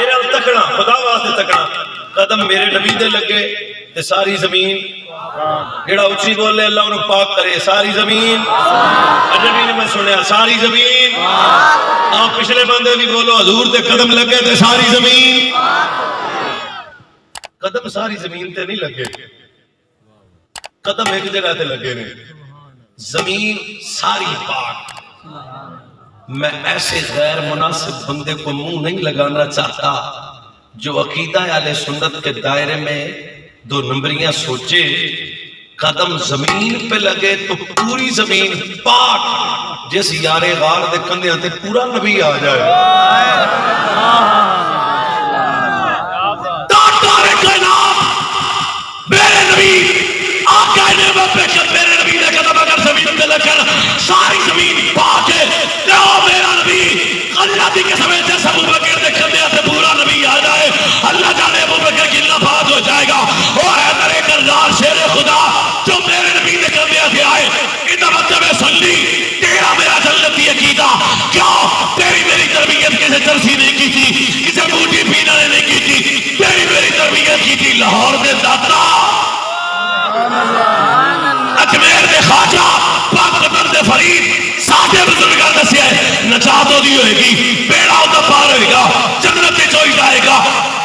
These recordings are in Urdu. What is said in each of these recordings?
میرے ال تکنا خدا واسطے تکنا قدم میرے نبی دے لگے تے ساری زمین جڑا اچھی بولے اللہ انہوں پاک کرے ساری زمین نبی نے میں سنیا ساری زمین آپ پچھلے بندے بھی بولو حضور دے قدم لگے تے ساری زمین قدم ساری زمین تے نہیں لگے قدم ایک جگہ تے لگے نے زمین ساری پاک میں ایسے غیر مناسب بندے کو منہ نہیں لگانا چاہتا جو عقیدہ اہل سنت کے دائرے میں دو نمبریاں سوچے قدم زمین پہ لگے تو پوری زمین پاک جس یار غار دے کندے آتے پورا نبی آ جائے داتارے کائنات میرے نبی آقا نے بپیشت میرے نبی نے قدم اگر زمین پہ لگن ساری زمین پاک ہے تو میرا نبی اللہ دی قسم ہے جیسا ابو بکر دے کندے آتے پورا نبی آ جائے اللہ جانے ابو بکر کی اللہ پاک ہو جائے گا وہ حیدر کردار شیر خدا جو میرے نبی نے کندے آتے آئے اتنا مطلب سن لی تیرا میرا جنتی عقیدہ کیوں تیری میری تربیت کسے چرسی نہیں کی تھی کسے بوٹی پینا نے نہیں کی تھی تیری میری تربیت کی تھی لاہور دے داتا اجمیر دے خواجہ پاک قدر دے فرید ساٹھے بزرگاں دسے نجات ہو دی ہوئے گی بیڑا ہوتا پار ہوئے گا جنت چوئی جائے گا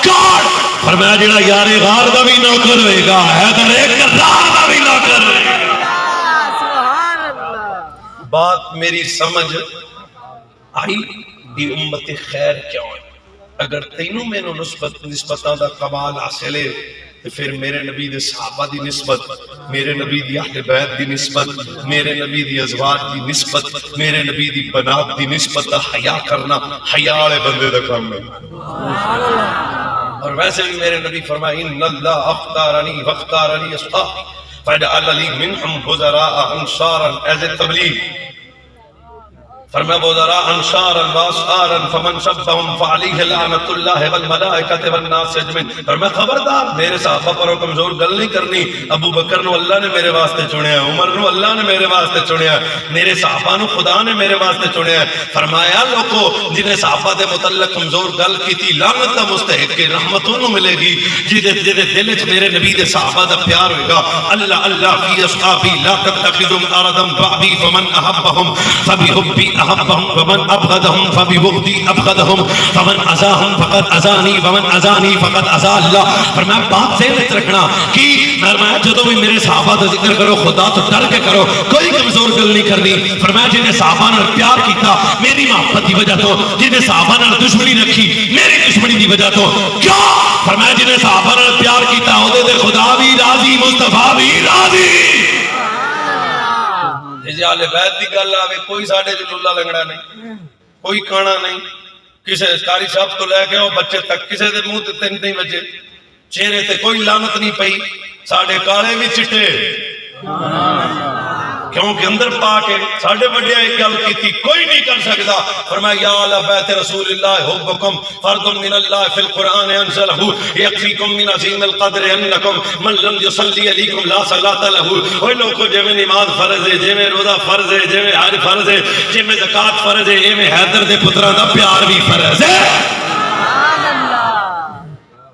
کار فرمایا جڑا یار غار دا بھی نوکر ہوئے گا حیدر کردار دا بھی نوکر ہوئے گا بات میری سمجھ آئی دی امت خیر کیوں ہے اگر تینوں میں نو نسبتاں دا کمال حاصل ہے تو پھر میرے نبی دے صحابہ دی نسبت میرے نبی دی اہل بیت دی نسبت میرے نبی دی ازواج دی نسبت میرے نبی دی بنات دی نسبت حیا کرنا حیا والے بندے دا کام ہے اور ویسے بھی میرے نبی فرمائے ان اللہ اختارنی واختارنی اصحابی فجعل لی منہم وزراء انصارا ایز تبلیغ فرمایا وزراء انصارا واسعارا فمن شبہم فعلیہ لعنت اللہ والملائکۃ والناس اجمعین فرمایا خبردار میرے صحابہ پر کمزور گل نہیں کرنی ابو بکر نو اللہ نے میرے واسطے چنیا عمر نو اللہ نے میرے واسطے چنیا میرے صحابہ نو خدا نے میرے واسطے چنیا فرمایا لوگو جنہیں صحابہ دے متعلق کمزور گل کی تھی لعنت دا مستحق کے رحمتوں نو ملے گی جدے دل وچ میرے نبی دے صحابہ دا پیار ہوئے گا اللہ اللہ فی اصحابی لا تتخذوا اردا بعدی فمن احبهم فبحبی احبهم ومن ابغضهم فببغضی ابغضهم فمن عزاهم فقد عزانی ومن عزانی فقد عزا اللہ فرمایا بات ذہن رکھنا کہ فرمایا جدوں بھی میرے صحابہ دا ذکر کرو خدا تو ڈر کے کرو کوئی کمزور گل نہیں کرنی فرمایا جنہیں صحابہ نال پیار کیتا میری محبت دی وجہ تو جنہیں صحابہ نال دشمنی رکھی میری دشمنی دی وجہ تو کیوں فرمایا جنہیں صحابہ نال پیار کیتا اودے تے خدا بھی راضی مصطفیٰ بھی راضی جی آل بیت دی گل آوے کوئی ساڑھے جلولہ لنگڑا نہیں کوئی کانا نہیں کسے کاری صاحب تو لے کے ہو بچے تک کسے دے منہ تے تین نہیں بجے چہرے تے کوئی لعنت نہیں پئی ساڑھے کالے بھی چٹے کیونکہ اندر پاک ہے ساڑھے بڑے ایک گل کی تھی کوئی نہیں کر سکتا فرمایا یا علی بیت رسول اللہ حبکم فرد من اللہ فی القرآن انزلہ یکفیکم من عظیم القدر انکم من لم یصلی علیکم لا صلاة لہو اوہ لوگوں جے میں نماز فرض ہے جے میں روزہ فرض ہے جے میں حج فرض ہے جے میں زکاة فرض ہے جے میں حیدر دے پترہ دا پیار بھی فرض ہے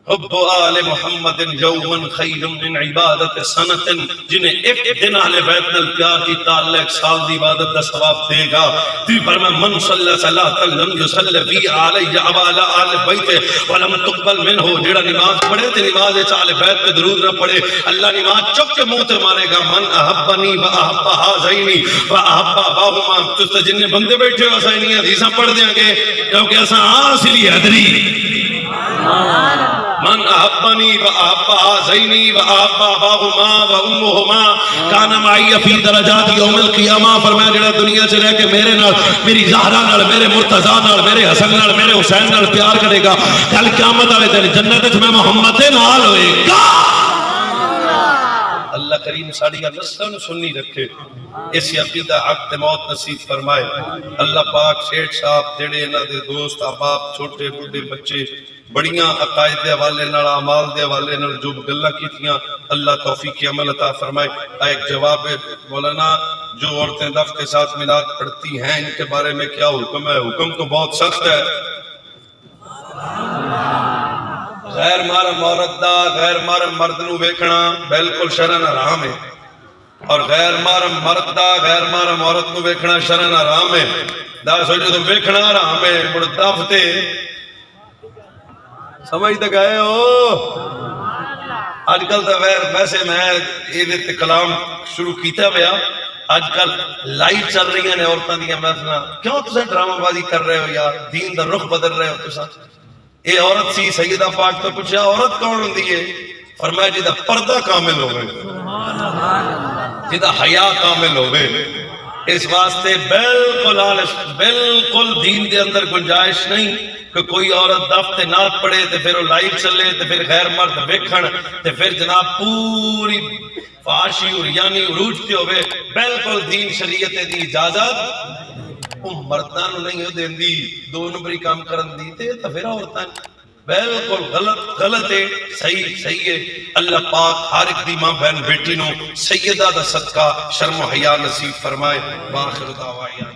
حب آل محمد یومن خیر من عبادت سنت جنہیں ایک دن اہل بیت نال پیار کی تعالی ایک سال دی عبادت دا ثواب دے گا تی فرمائے من صلی صلاة لم یصلی فی علی عوالا آل بیت ولم تقبل منہو جڑا نماز پڑھے تے نماز اہل بیت پہ درود نہ پڑھے اللہ نماز چک کے منہ تے مارے گا من احبنی و احب حاضینی و احب اباہما تو جنہیں بندے بیٹھے ہو حسینی حدیثاں پڑھ دیں گے کیونکہ ایسا آسلی حدری من احبنی و احب حاضینی و احب اباہما و امہما کان معی فی درجات یوم القیامہ فرمایا جڑا دنیا سے رہ کے میرے نال میری زہرا نال میرے مرتضیٰ نال میرے حسن نال میرے حسین نال پیار کرے گا کل قیامت والے دن جنت وچ میں محمد دے نال ہوئے گا اللہ کریم ساڑیاں نسلوں سنی رکھے اس عقیدہ حق موت نصیب فرمائے اللہ پاک شیخ صاحب جڑے انہاں دے دوست احباب چھوٹے بڑے بچے بڑیاں عقائد دے حوالے نال اعمال دے حوالے نال جو گلاں کیتیاں اللہ توفیق عمل عطا فرمائے ایک جواب ہے مولانا جو عورتیں دف کے ساتھ میلاد پڑھتی ہیں ان کے بارے میں کیا حکم ہے حکم تو بہت سخت ہے غیر محرم عورت دا غیر محرم مرد نو ویکھنا بالکل شرعن حرام ہے، اور غیر محرم مرد دا غیر محرم عورت نو ویکھنا شرعن حرام ہے۔ دا سوچو تو ویکھنا حرام ہے، مڑ دفتے سمجھ تک آئے ہو؟ آج کل تو ویسے میں یہ کلام شروع کیتا پیا، آج کل لائیو چل رہی ہیں عورتوں دیا محفلاں، کیوں تساں ڈرامہ بازی کر رہے ہو یار، دین دا رخ بدل رہے ہو تساں۔ یہ عورت سی، سیدہ پاک تو پوچھا عورت کون ہوندی ہے؟ فرمایا جدا پردہ کامل ہوئے، جدا حیا کامل ہوئے۔ اس واسطے بالکل دین دے اندر گنجائش نہیں کہ کوئی عورت دفتے نات پڑے تے پھر وہ لائیو چلے تے پھر غیر مرد ویکھن تے پھر جناب پوری فحاشی اور یعنی عروج تے ہوئے۔ بالکل دین شریعت دی اجازت مرداں نوں نہیں دیندی، دو نمبری کام کرن دی تے پھر عورتاں بالکل غلط ہے، صحیح ہے۔ اللہ پاک ہر ایک دی ماں بہن بیٹی نو سیدہ دا صدقہ شرم و حیا نصیب فرمائے۔ باخر دعوانا